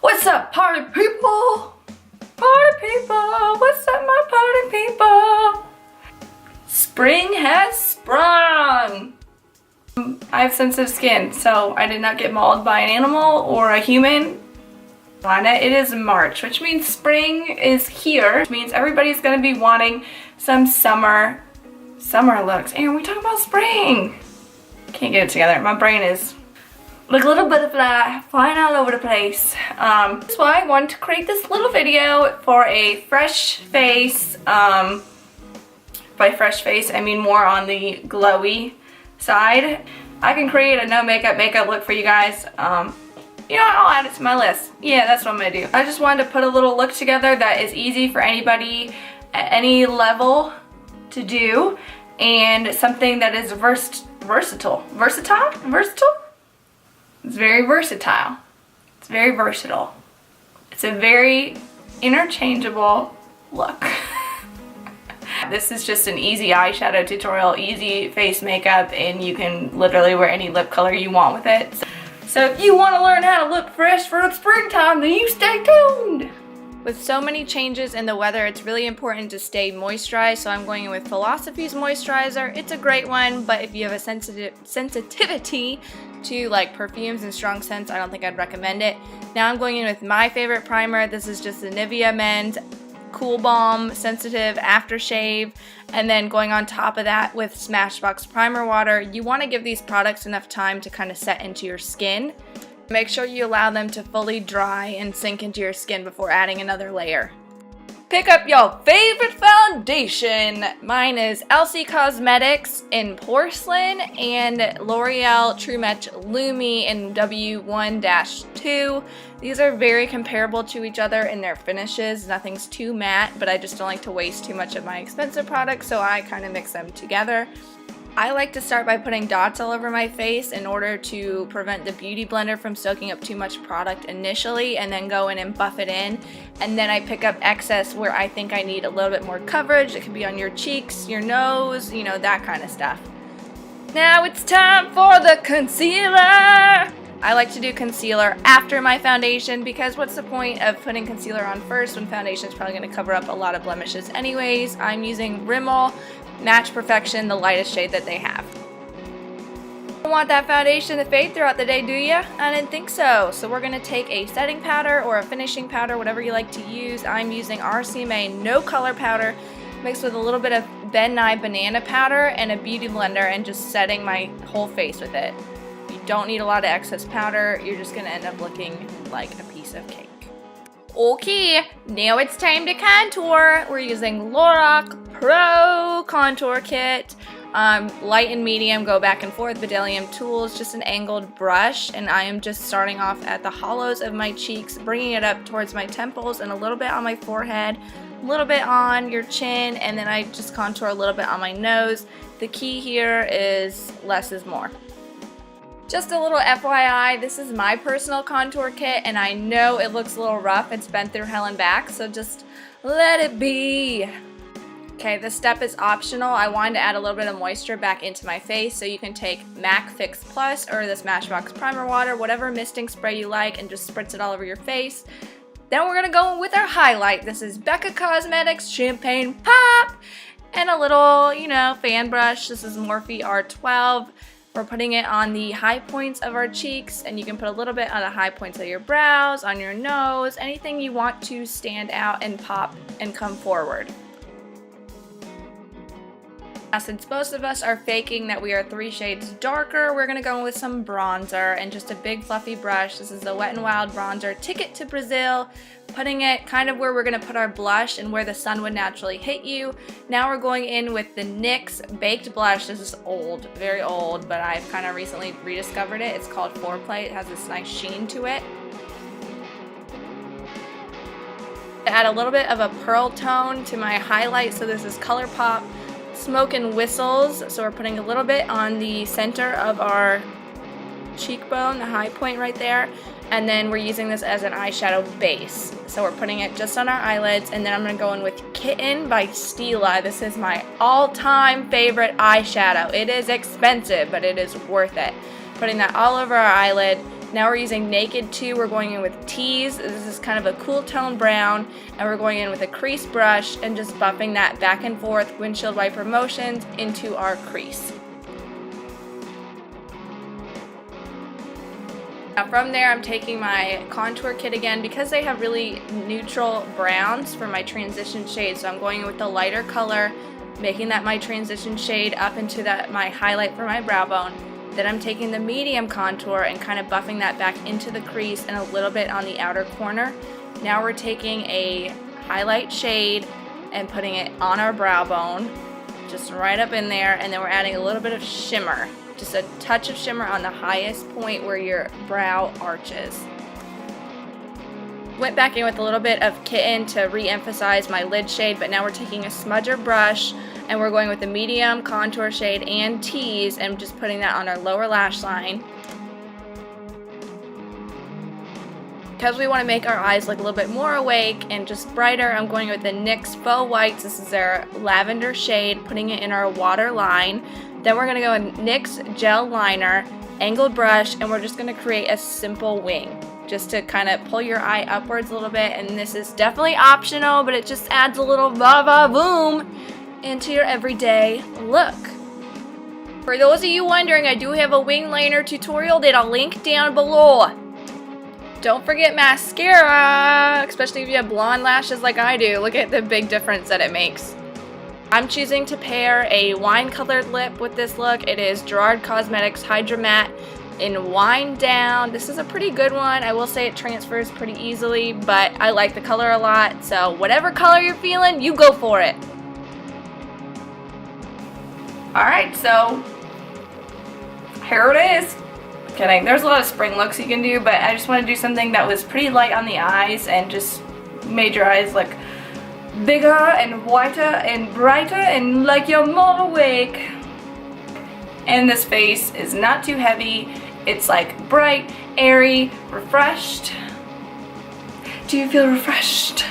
What's up, party people? Party people, what's up, my party people? Spring has sprung. I have sensitive skin, so I did not get mauled by an animal or a human. It is March, which means spring is here, which means everybody's gonna be wanting some summer looks. Erin, we talking about spring. Can't get it together. My brain is like a little butterfly flying all over the place. That's why I wanted to create this little video for a fresh face. By fresh face, I mean more on the glowy side. I can create a no makeup look for you guys. You know what, I'll add it to my list. Yeah, that's what I'm gonna do. I just wanted to put a little look together that is easy for anybody at any level to do, and something that is versatile. It's very versatile. It's very versatile. It's a very interchangeable look. This is just an easy eyeshadow tutorial, easy face makeup, and you can literally wear any lip color you want with it. So if you want to learn how to look fresh for the springtime, then you stay tuned. With so many changes in the weather, it's really important to stay moisturized, so I'm going in with Philosophy's moisturizer. It's a great one, but if you have a sensitivity to like perfumes and strong scents, I don't think I'd recommend it. Now I'm going in with my favorite primer. This is just the Nivea Men's Cool Balm Sensitive Aftershave, and then going on top of that with Smashbox Primer Water. You want to give these products enough time to kind of set into your skin. Make sure you allow them to fully dry and sink into your skin before adding another layer. Pick up your favorite foundation. Mine is LC Cosmetics in Porcelain and L'Oreal True Match Lumi in W1-2. These are very comparable to each other in their finishes. Nothing's too matte, but I just don't like to waste too much of my expensive products, so I kind of mix them together. I like to start by putting dots all over my face in order to prevent the beauty blender from soaking up too much product initially, and then go in and buff it in. And then I pick up excess where I think I need a little bit more coverage. It could be on your cheeks, your nose, you know, that kind of stuff. Now it's time for the concealer. I like to do concealer after my foundation because what's the point of putting concealer on first when foundation is probably going to cover up a lot of blemishes anyways. I'm using Rimmel Match Perfection, the lightest shade that they have. You don't want that foundation to fade throughout the day, do ya? I didn't think so. So we're going to take a setting powder or a finishing powder, whatever you like to use. I'm using RCMA No Color Powder mixed with a little bit of Ben Nye Banana Powder and a beauty blender, and just setting my whole face with it. You don't need a lot of excess powder. You're just going to end up looking like a piece of cake. Okay, now it's time to contour. We're using Lorac Pro Contour Kit. Light and medium go back and forth. Bdellium Tools, just an angled brush, and I am just starting off at the hollows of my cheeks, bringing it up towards my temples and a little bit on my forehead, a little bit on your chin, and then I just contour a little bit on my nose. The key here is less is more. Just a little FYI, this is my personal contour kit, and I know it looks a little rough. It's been through hell and back, so just let it be. Okay, this step is optional. I wanted to add a little bit of moisture back into my face, so you can take MAC Fix Plus or the Smashbox Primer Water, whatever misting spray you like, and just spritz it all over your face. Then we're gonna go in with our highlight. This is Becca Cosmetics Champagne Pop, and a little, you know, fan brush. This is Morphe R12. We're putting it on the high points of our cheeks, and you can put a little bit on the high points of your brows, on your nose, anything you want to stand out and pop and come forward. Now, since most of us are faking that we are 3 shades darker, we're going to go in with some bronzer and just a big fluffy brush. This is the Wet n Wild Bronzer Ticket to Brazil. Putting it kind of where we're going to put our blush and where the sun would naturally hit you. Now we're going in with the NYX Baked Blush. This is old, very old, but I've kind of recently rediscovered it. It's called Foreplay. It has this nice sheen to it. Add a little bit of a pearl tone to my highlight, so this is ColourPop Smoke and Whistles. So we're putting a little bit on the center of our cheekbone, the high point right there, and then we're using this as an eyeshadow base. So we're putting it just on our eyelids, and then I'm going to go in with Kitten by stlye. This is my all-time favorite eyeshadow. It is expensive, but it is worth it. Putting that all over our eyelid, Now we're using Naked 2. We're going in with Tease. This is kind of a cool tone brown, and we're going in with a crease brush and just buffing that back and forth windshield wiper motions into our crease. Now from there, I'm taking my contour kit again because they have really neutral browns for my transition shade. So I'm going in with the lighter color, making that my transition shade up into that my highlight for my brow bone. Then I'm taking the medium contour and kind of buffing that back into the crease and a little bit on the outer corner. Now we're taking a highlight shade and putting it on our brow bone, just right up in there, and then we're adding a little bit of shimmer. Just a touch of shimmer on the highest point where your brow arches. Went back in with a little bit of Kitten to re-emphasize my lid shade, but now we're taking a smudger brush and we're going with the medium contour shade and Tease and just putting that on our lower lash line. Because we want to make our eyes look a little bit more awake and just brighter, I'm going with the NYX Faux Whites. This is their lavender shade, putting it in our water line. Then we're going to go in NYX Gel Liner, angled brush, and we're just going to create a simple wing, just to kind of pull your eye upwards a little bit. And this is definitely optional, but it just adds a little va-va-boom into your everyday look. For those of you wondering, I do have a wing liner tutorial that I'll link down below. Don't forget mascara, especially if you have blonde lashes like I do. Look at the big difference that it makes. I'm choosing to pair a wine-colored lip with this look. It is Gerard Cosmetics Hydra Matte in Wine Down. This is a pretty good one. I will say it transfers pretty easily, but I like the color a lot. So whatever color you're feeling, you go for it. Alright, so here it is. Kidding. There's a lot of spring looks you can do, but I just want to do something that was pretty light on the eyes and just made your eyes look bigger and whiter and brighter and like you're more awake. And this face is not too heavy. It's like bright, airy, refreshed. Do you feel refreshed?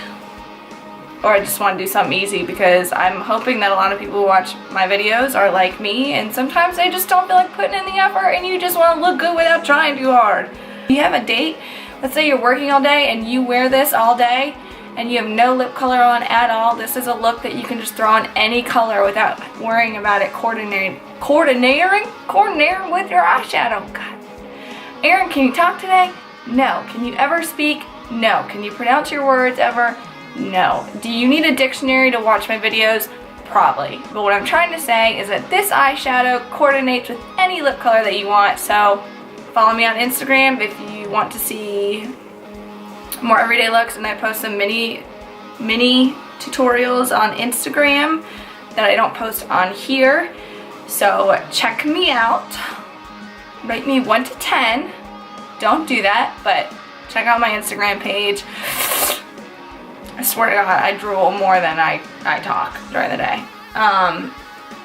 Or I just want to do something easy because I'm hoping that a lot of people who watch my videos are like me, and sometimes they just don't feel like putting in the effort and you just want to look good without trying too hard. If you have a date, let's say you're working all day and you wear this all day and you have no lip color on at all, this is a look that you can just throw on any color without worrying about it coordinating with your eyeshadow. God. Erin, can you talk today? No. Can you ever speak? No. Can you pronounce your words ever? No. Do you need a dictionary to watch my videos? Probably. But what I'm trying to say is that this eyeshadow coordinates with any lip color that you want. So follow me on Instagram if you want to see more everyday looks, and I post some mini tutorials on Instagram that I don't post on here. So check me out. Rate me 1 to 10. Don't do that, but check out my Instagram page. I swear to God, I drool more than I talk during the day.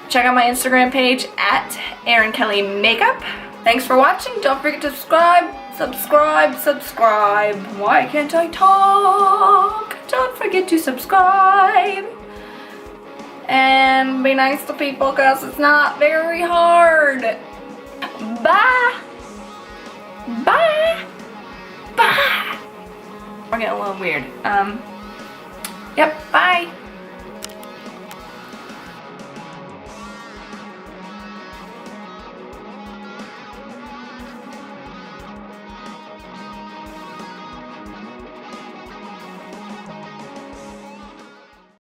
Check out my Instagram page at Erin Kelly Makeup. Thanks for watching. Don't forget to subscribe. Why can't I talk? Don't forget to subscribe. And be nice to people because it's not very hard. Bye. Bye. Bye. We're getting a little weird. Yep, bye.